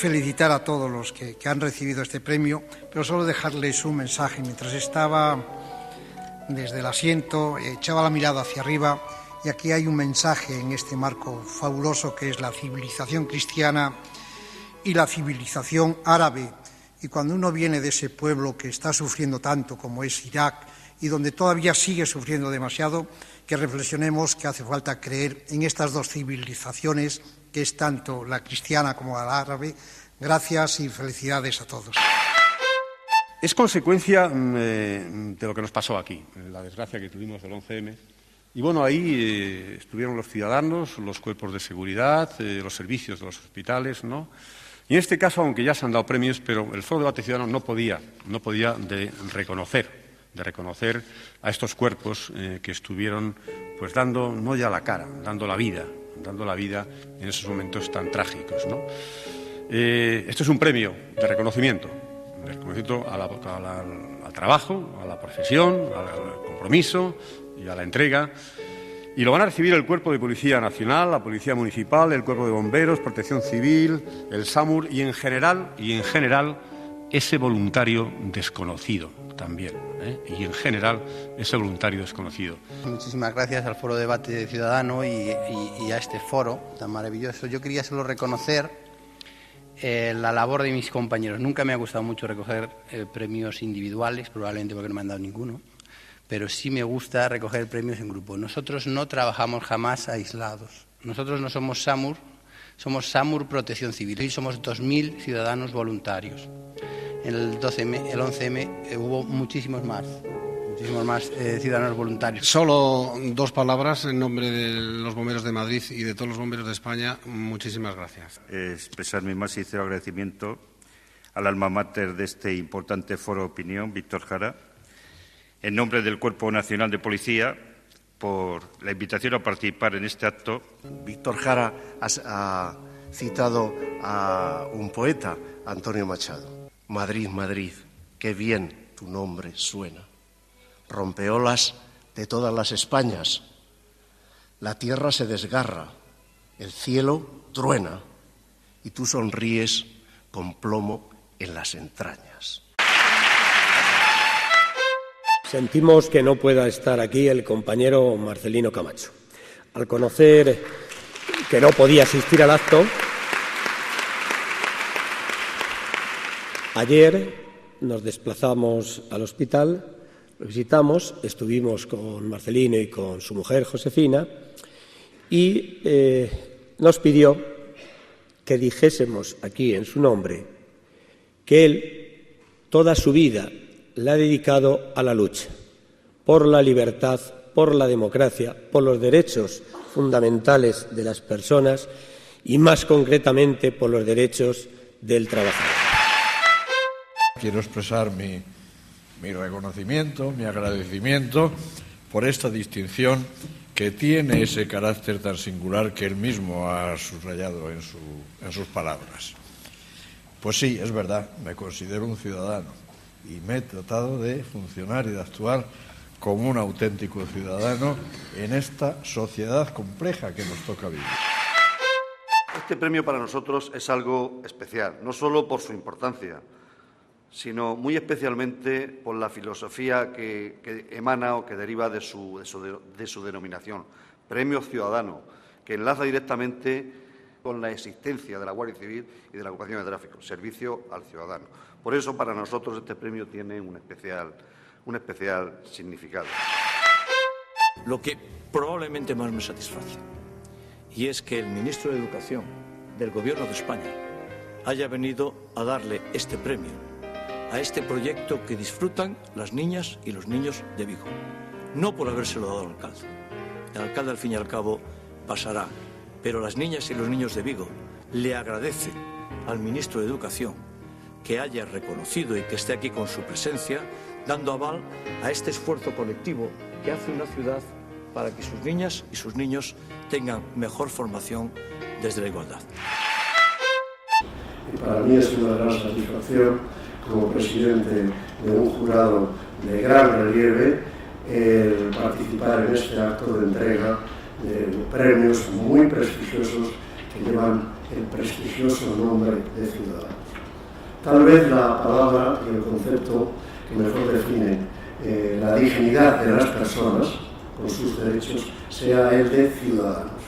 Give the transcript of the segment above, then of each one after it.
felicitar a todos los que han recibido este premio, pero solo dejarles un mensaje. Mientras estaba desde el asiento, echaba la mirada hacia arriba, y aquí hay un mensaje en este marco fabuloso que es la civilización cristiana y la civilización árabe. Y cuando uno viene de ese pueblo que está sufriendo tanto como es Irak y donde todavía sigue sufriendo demasiado, que reflexionemos que hace falta creer en estas dos civilizaciones, que es tanto la cristiana como la árabe. Gracias y felicidades a todos. Es consecuencia de lo que nos pasó aquí, la desgracia que tuvimos del 11M. Y bueno, ahí estuvieron los ciudadanos, los cuerpos de seguridad, los servicios de los hospitales, ¿no? Y en este caso, aunque ya se han dado premios, pero el Foro de Debate Ciudadano no podía reconocer a estos cuerpos que estuvieron pues dando no ya la cara, dando la vida en esos momentos tan trágicos, ¿no? Esto es un premio de reconocimiento al trabajo, a la profesión, al compromiso y a la entrega. Y lo van a recibir el Cuerpo de Policía Nacional, la Policía Municipal, el Cuerpo de Bomberos, Protección Civil, el SAMUR y en general ese voluntario desconocido también, y en general ese voluntario desconocido. Muchísimas gracias al Foro de Debate Ciudadano y a este foro tan maravilloso. Yo quería solo reconocer la labor de mis compañeros. Nunca me ha gustado mucho recoger premios individuales, probablemente porque no me han dado ninguno, pero sí me gusta recoger premios en grupo. Nosotros no trabajamos jamás aislados. Nosotros no somos SAMUR, somos SAMUR Protección Civil y somos 2.000 ciudadanos voluntarios. En el 11M hubo muchísimos más ciudadanos voluntarios. Solo dos palabras en nombre de los bomberos de Madrid y de todos los bomberos de España. Muchísimas gracias. Expresar mi más sincero agradecimiento al alma mater de este importante foro de opinión, Víctor Jara, en nombre del Cuerpo Nacional de Policía, por la invitación a participar en este acto. Víctor Jara ha citado a un poeta, Antonio Machado. Madrid, Madrid, qué bien tu nombre suena. Rompeolas de todas las Españas. La tierra se desgarra, el cielo truena y tú sonríes con plomo en las entrañas. Sentimos que no pueda estar aquí el compañero Marcelino Camacho. Al conocer que no podía asistir al acto, ayer nos desplazamos al hospital, lo visitamos, estuvimos con Marcelino y con su mujer Josefina y nos pidió que dijésemos aquí en su nombre que él toda su vida la ha dedicado a la lucha por la libertad, por la democracia, por los derechos fundamentales de las personas y, más concretamente, por los derechos del trabajador. Quiero expresar mi reconocimiento, mi agradecimiento por esta distinción que tiene ese carácter tan singular que él mismo ha subrayado en sus palabras. Pues sí, es verdad, me considero un ciudadano y me he tratado de funcionar y de actuar como un auténtico ciudadano en esta sociedad compleja que nos toca vivir. Este premio para nosotros es algo especial, no solo por su importancia, sino muy especialmente por la filosofía que emana o que deriva de su denominación, Premio Ciudadano, que enlaza directamente con la existencia de la Guardia Civil y de la ocupación de tráfico, servicio al ciudadano. Por eso, para nosotros, este premio tiene un especial significado. Lo que probablemente más me satisface, y es que el ministro de Educación del Gobierno de España haya venido a darle este premio a este proyecto que disfrutan las niñas y los niños de Vigo, no por habérselo dado al alcalde. El alcalde, al fin y al cabo, pasará, pero las niñas y los niños de Vigo le agradecen al ministro de Educación que haya reconocido y que esté aquí con su presencia, dando aval a este esfuerzo colectivo que hace una ciudad para que sus niñas y sus niños tengan mejor formación desde la igualdad. Y para mí es una gran satisfacción, como presidente de un jurado de gran relieve, el participar en este acto de entrega de premios muy prestigiosos que llevan el prestigioso nombre de ciudadano. Tal vez la palabra y el concepto que mejor define la dignidad de las personas con sus derechos sea el de ciudadanos.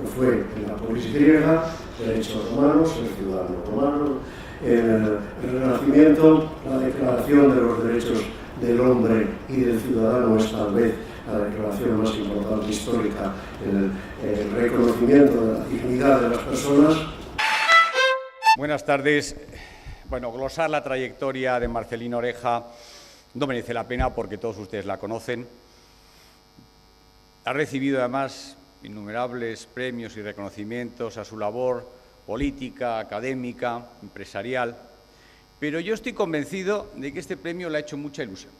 Lo fue en la polis griega, derechos romanos, el ciudadano romano, en el Renacimiento, la Declaración de los Derechos del Hombre y del Ciudadano es tal vez la declaración más importante histórica, el reconocimiento de la dignidad de las personas. Buenas tardes. Bueno, glosar la trayectoria de Marcelino Oreja no merece la pena porque todos ustedes la conocen. Ha recibido además innumerables premios y reconocimientos a su labor política, académica, empresarial, pero yo estoy convencido de que este premio le ha hecho mucha ilusión.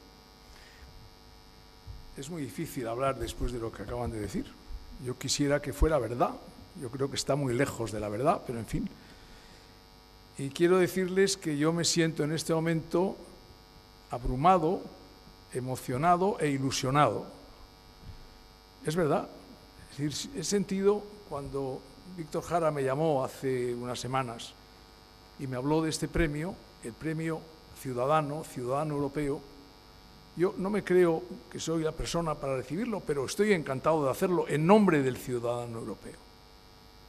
Es muy difícil hablar después de lo que acaban de decir. Yo quisiera que fuera verdad. Yo creo que está muy lejos de la verdad, pero en fin. Y quiero decirles que yo me siento en este momento abrumado, emocionado e ilusionado. Es verdad. Es decir, he sentido cuando Víctor Jara me llamó hace unas semanas y me habló de este premio, el premio ciudadano europeo. Yo no me creo que soy la persona para recibirlo, pero estoy encantado de hacerlo en nombre del ciudadano europeo.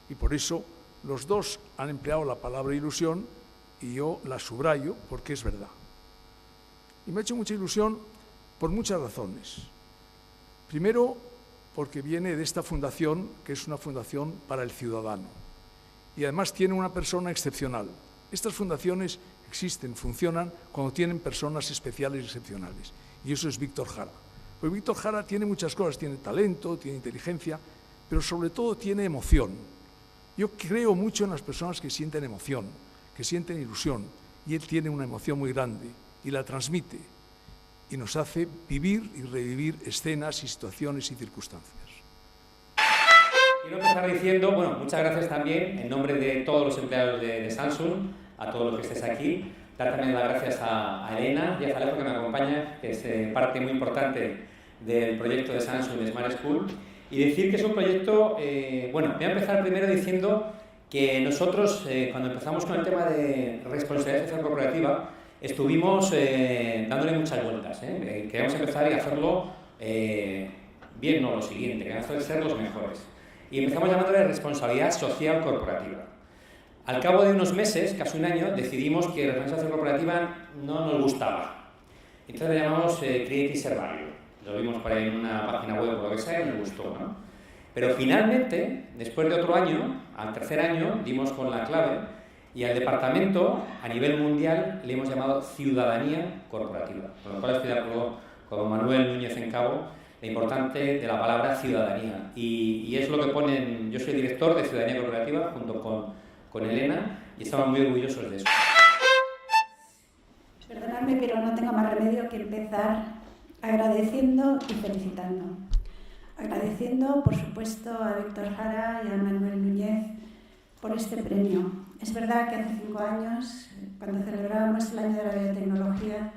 Y por eso los dos han empleado la palabra ilusión y yo la subrayo porque es verdad. Y me ha hecho mucha ilusión por muchas razones. Primero, porque viene de esta fundación, que es una fundación para el ciudadano. Y además tiene una persona excepcional. Estas fundaciones existen, funcionan cuando tienen personas especiales y excepcionales. Y eso es Víctor Jara. Pues Víctor Jara tiene muchas cosas, tiene talento, tiene inteligencia, pero sobre todo tiene emoción. Yo creo mucho en las personas que sienten emoción, que sienten ilusión, y él tiene una emoción muy grande y la transmite y nos hace vivir y revivir escenas y situaciones y circunstancias. Quiero empezar diciendo, bueno, muchas gracias también en nombre de todos los empleados de Samsung, a todos los que estéis aquí. Dar también las gracias a Elena y a Zalejo que me acompaña, que es parte muy importante del proyecto de Samsung Smart School. Y decir que es un proyecto, bueno, voy a empezar primero diciendo que nosotros, cuando empezamos con el tema de responsabilidad social corporativa, estuvimos dándole muchas vueltas. Queríamos empezar y hacerlo bien, no lo siguiente, queríamos ser los mejores. Y empezamos llamándole responsabilidad social corporativa. Al cabo de unos meses, casi un año, decidimos que la responsabilidad social corporativa no nos gustaba. Entonces le llamamos Create y Share Value. Lo vimos por ahí en una página web o lo que sea y nos gustó, ¿no? Pero finalmente, después de otro año, al tercer año, dimos con la clave y al departamento, a nivel mundial, le hemos llamado Ciudadanía Corporativa. Con lo cual estoy de acuerdo con Manuel Núñez en Cabo, lo importante de la palabra ciudadanía. Y es lo que ponen, yo soy director de Ciudadanía Corporativa junto con Elena y estamos muy orgullosos de eso. Perdonadme, pero no tengo más remedio que empezar agradeciendo y felicitando. Agradeciendo, por supuesto, a Víctor Jara y a Manuel Núñez por este premio. Es verdad que hace 5 años, cuando celebrábamos el año de la biotecnología,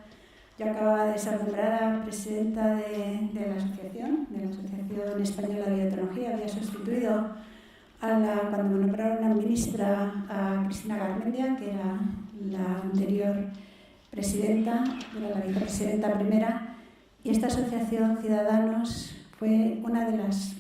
yo acababa de ser nombrada presidenta de la Asociación Española de Biotecnología. Había sustituido cuando me nombraron a ministra, a Cristina Garmendia, que era la anterior presidenta, era la vicepresidenta primera, y esta asociación Ciudadanos fue una de las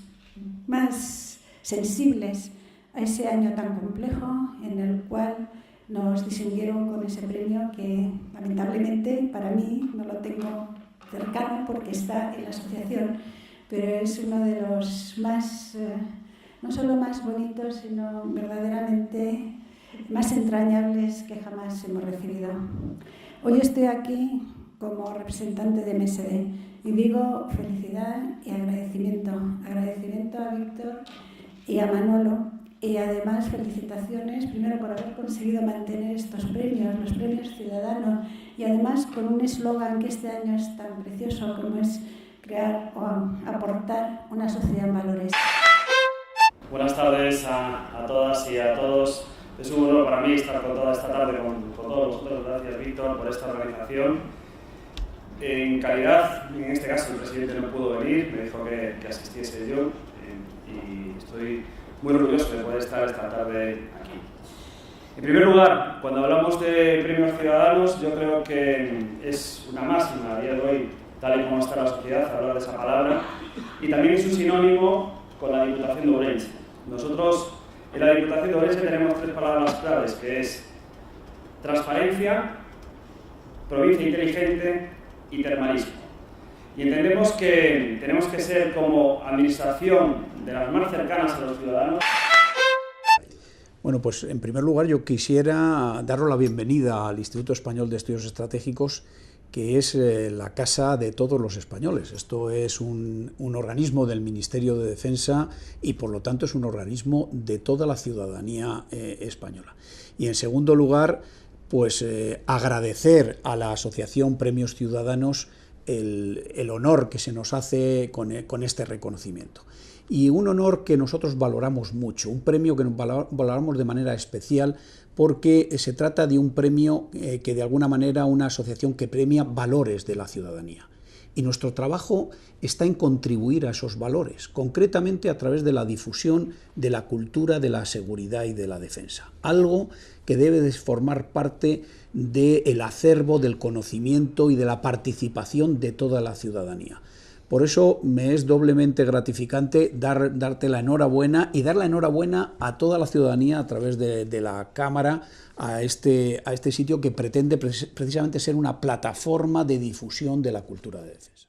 más sensibles a ese año tan complejo en el cual nos distinguieron con ese premio que lamentablemente para mí no lo tengo cercano porque está en la asociación, pero es uno de los más, no solo más bonitos, sino verdaderamente más entrañables que jamás hemos recibido. Hoy estoy aquí como representante de MSD y digo felicidad y agradecimiento. Agradecimiento a Víctor y a Manolo y además felicitaciones primero por haber conseguido mantener estos premios, los premios Ciudadanos, y además con un eslogan que este año es tan precioso como es crear o aportar una sociedad en valores. Buenas tardes a todas y a todos. Es un honor para mí estar con toda esta tarde con todos vosotros. Gracias, Víctor, por esta organización. En calidad, en este caso el presidente no pudo venir, me dijo que asistiese yo y estoy muy orgulloso de poder estar esta tarde aquí. En primer lugar, cuando hablamos de premios ciudadanos, yo creo que es una máxima a día de hoy, tal y como está la sociedad, hablar de esa palabra, y también es un sinónimo con la Diputación de Ourense. Nosotros en la Diputación de Ourense tenemos 3 palabras claves, que es transparencia, provincia inteligente y termalismo. Y entendemos que tenemos que ser como administración de las más cercanas a los ciudadanos. Bueno, pues en primer lugar yo quisiera daros la bienvenida al Instituto Español de Estudios Estratégicos, que es la casa de todos los españoles. Esto es un organismo del Ministerio de Defensa y por lo tanto es un organismo de toda la ciudadanía española. Y en segundo lugar, pues agradecer a la Asociación Premios Ciudadanos el honor que se nos hace con este reconocimiento. Y un honor que nosotros valoramos mucho, un premio que valoramos de manera especial porque se trata de un premio que de alguna manera una asociación que premia valores de la ciudadanía. Y nuestro trabajo está en contribuir a esos valores, concretamente a través de la difusión de la cultura de la seguridad y de la defensa. Algo que debe de formar parte del acervo, del conocimiento y de la participación de toda la ciudadanía. Por eso me es doblemente gratificante darte la enhorabuena y dar la enhorabuena a toda la ciudadanía a través de la Cámara a este sitio que pretende precisamente ser una plataforma de difusión de la cultura de defensa.